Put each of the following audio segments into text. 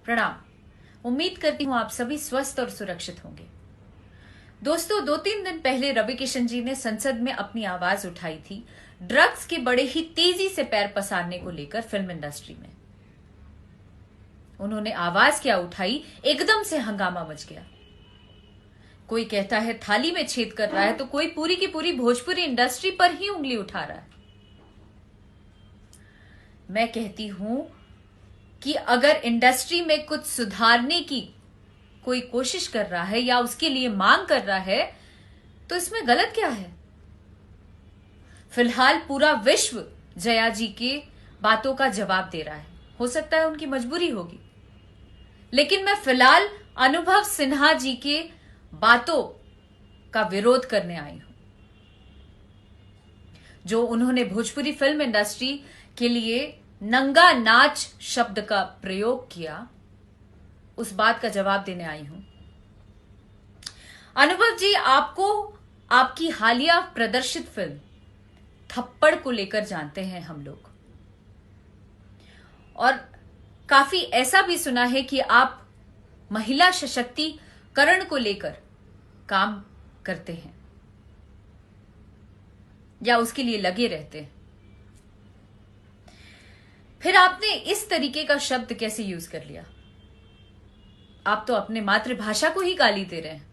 प्रणाम। उम्मीद करती हूँ आप सभी स्वस्थ और सुरक्षित होंगे। दोस्तों, 2-3 दिन पहले रवि किशन जी ने संसद में अपनी आवाज उठाई थी ड्रग्स के बड़े ही तेजी से पैर पसारने को लेकर फिल्म इंडस्ट्री में। उन्होंने आवाज क्या उठाई, एकदम से हंगामा मच गया। कोई कहता है थाली में छेद कर रहा है, तो कोई पूरी की पूरी भोजपुरी इंडस्ट्री पर ही उंगली उठा रहा है। मैं कहती हूं कि अगर इंडस्ट्री में कुछ सुधारने की कोई कोशिश कर रहा है या उसके लिए मांग कर रहा है, तो इसमें गलत क्या है। फिलहाल पूरा विश्व जया जी के बातों का जवाब दे रहा है। हो सकता है उनकी मजबूरी होगी, लेकिन मैं फिलहाल अनुभव सिन्हा जी के बातों का विरोध करने आई हूं, जो उन्होंने भोजपुरी फिल्म इंडस्ट्री के लिए नंगा नाच शब्द का प्रयोग किया। उस बात का जवाब देने आई हूं। अनुभव जी, आपको आपकी हालिया प्रदर्शित फिल्म थप्पड़ को लेकर जानते हैं हम लोग, और काफी ऐसा भी सुना है कि आप महिला सशक्तिकरण को लेकर काम करते हैं या उसके लिए लगे रहते हैं। फिर आपने इस तरीके का शब्द कैसे यूज कर लिया? आप तो अपने मातृभाषा को ही गाली दे रहे हैं।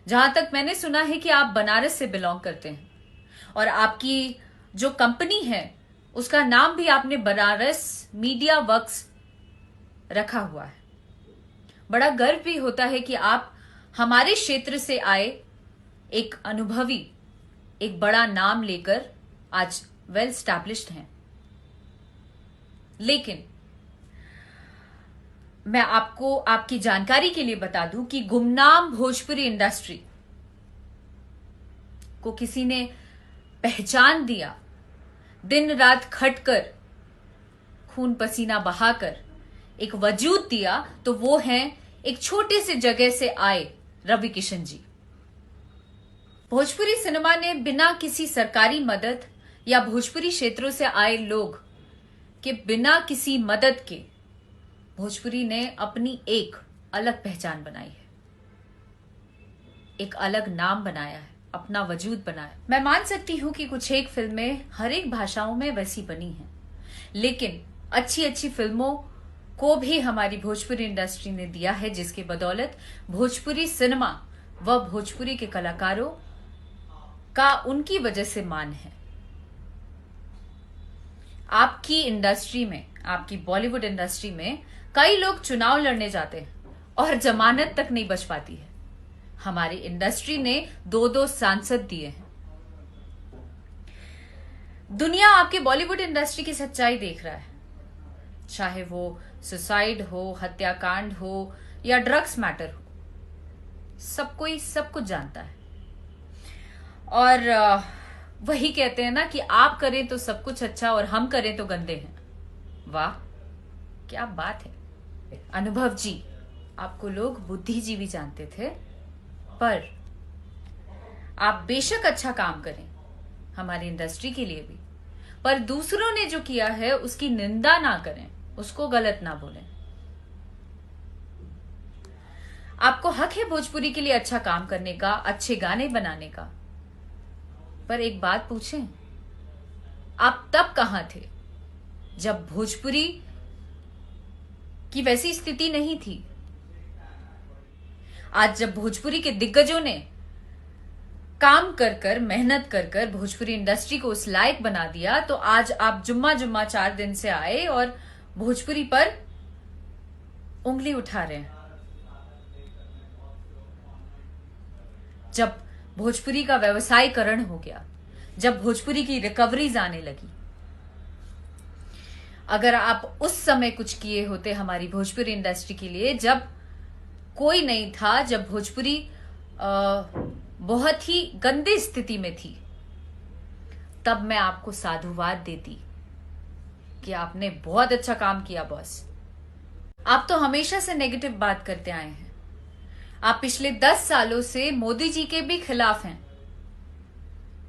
जहां तक मैंने सुना है कि आप बनारस से बिलोंग करते हैं, और आपकी जो कंपनी है उसका नाम भी आपने बनारस मीडिया वर्क्स रखा हुआ है। बड़ा गर्व भी होता है कि आप हमारे क्षेत्र से आए एक अनुभवी, एक बड़ा नाम लेकर आज वेल स्टैब्लिश्ड हैं। लेकिन मैं आपको आपकी जानकारी के लिए बता दूं कि गुमनाम भोजपुरी इंडस्ट्री को किसी ने पहचान दिया, दिन रात खटकर, खून पसीना बहाकर एक वजूद दिया, तो वो हैं एक छोटे से जगह से आए रवि किशन जी। भोजपुरी सिनेमा ने बिना किसी सरकारी मदद या भोजपुरी क्षेत्रों से आए लोग के बिना किसी मदद के भोजपुरी ने अपनी एक अलग पहचान बनाई है, एक अलग नाम बनाया है, अपना वजूद बनाया। मैं मान सकती हूं कि कुछ एक फिल्में हर एक भाषाओं में वैसी बनी हैं, लेकिन अच्छी अच्छी फिल्मों को भी हमारी भोजपुरी इंडस्ट्री ने दिया है, जिसके बदौलत भोजपुरी सिनेमा व भोजपुरी के कलाकारों का उनकी वजह से मान है। आपकी इंडस्ट्री में, आपकी बॉलीवुड इंडस्ट्री में कई लोग चुनाव लड़ने जाते हैं और जमानत तक नहीं बच पाती है। हमारी इंडस्ट्री ने 2-2 सांसद दिए हैं। दुनिया आपके बॉलीवुड इंडस्ट्री की सच्चाई देख रहा है, चाहे वो सुसाइड हो, हत्याकांड हो या ड्रग्स मैटर हो, सब कोई सब कुछ जानता है। और वही कहते हैं ना कि आप करें तो सब कुछ अच्छा और हम करें तो गंदे हैं। वाह, क्या बात है। अनुभव जी, आपको लोग बुद्धिजीवी जानते थे, पर आप बेशक अच्छा काम करें हमारी इंडस्ट्री के लिए भी, पर दूसरों ने जो किया है उसकी निंदा ना करें, उसको गलत ना बोलें। आपको हक है भोजपुरी के लिए अच्छा काम करने का, अच्छे गाने बनाने का, पर एक बात पूछें, आप तब कहां थे जब भोजपुरी की वैसी स्थिति नहीं थी? आज जब भोजपुरी के दिग्गजों ने काम कर कर, मेहनत कर कर भोजपुरी इंडस्ट्री को उस लायक बना दिया, तो आज आप जुम्मा जुम्मा 4 दिन से आए और भोजपुरी पर उंगली उठा रहे हैं। जब भोजपुरी का व्यवसायीकरण हो गया, जब भोजपुरी की रिकवरीज आने लगी, अगर आप उस समय कुछ किए होते हमारी भोजपुरी इंडस्ट्री के लिए, जब कोई नहीं था, जब भोजपुरी बहुत ही गंदी स्थिति में थी, तब मैं आपको साधुवाद देती कि आपने बहुत अच्छा काम किया बॉस। आप तो हमेशा से नेगेटिव बात करते आए हैं। आप पिछले 10 सालों से मोदी जी के भी खिलाफ हैं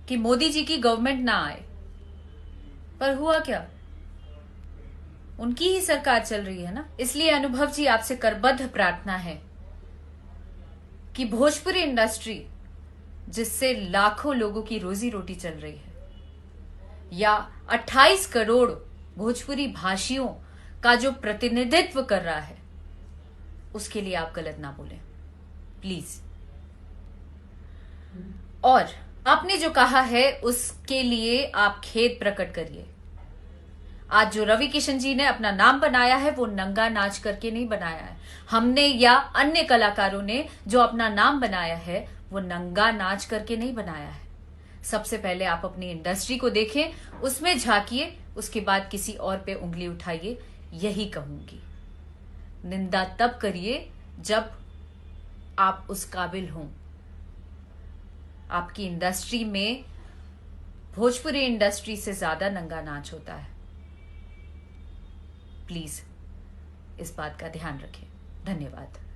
कि मोदी जी की गवर्नमेंट ना आए, पर हुआ क्या? उनकी ही सरकार चल रही है ना। इसलिए अनुभव जी आपसे करबद्ध प्रार्थना है कि भोजपुरी इंडस्ट्री, जिससे लाखों लोगों की रोजी रोटी चल रही है, या 28 करोड़ भोजपुरी भाषियों का जो प्रतिनिधित्व कर रहा है, उसके लिए आप गलत ना बोलें प्लीज। और आपने जो कहा है उसके लिए आप खेद प्रकट करिए। आज जो रवि किशन जी ने अपना नाम बनाया है वो नंगा नाच करके नहीं बनाया है। हमने या अन्य कलाकारों ने जो अपना नाम बनाया है वो नंगा नाच करके नहीं बनाया है। सबसे पहले आप अपनी इंडस्ट्री को देखें, उसमें झांकिए, उसके बाद किसी और पे उंगली उठाइए, यही कहूंगी। निंदा तब करिए जब आप उस काबिल हों। आपकी इंडस्ट्री में भोजपुरी इंडस्ट्री से ज्यादा नंगा नाच होता है। प्लीज इस बात का ध्यान रखें। धन्यवाद।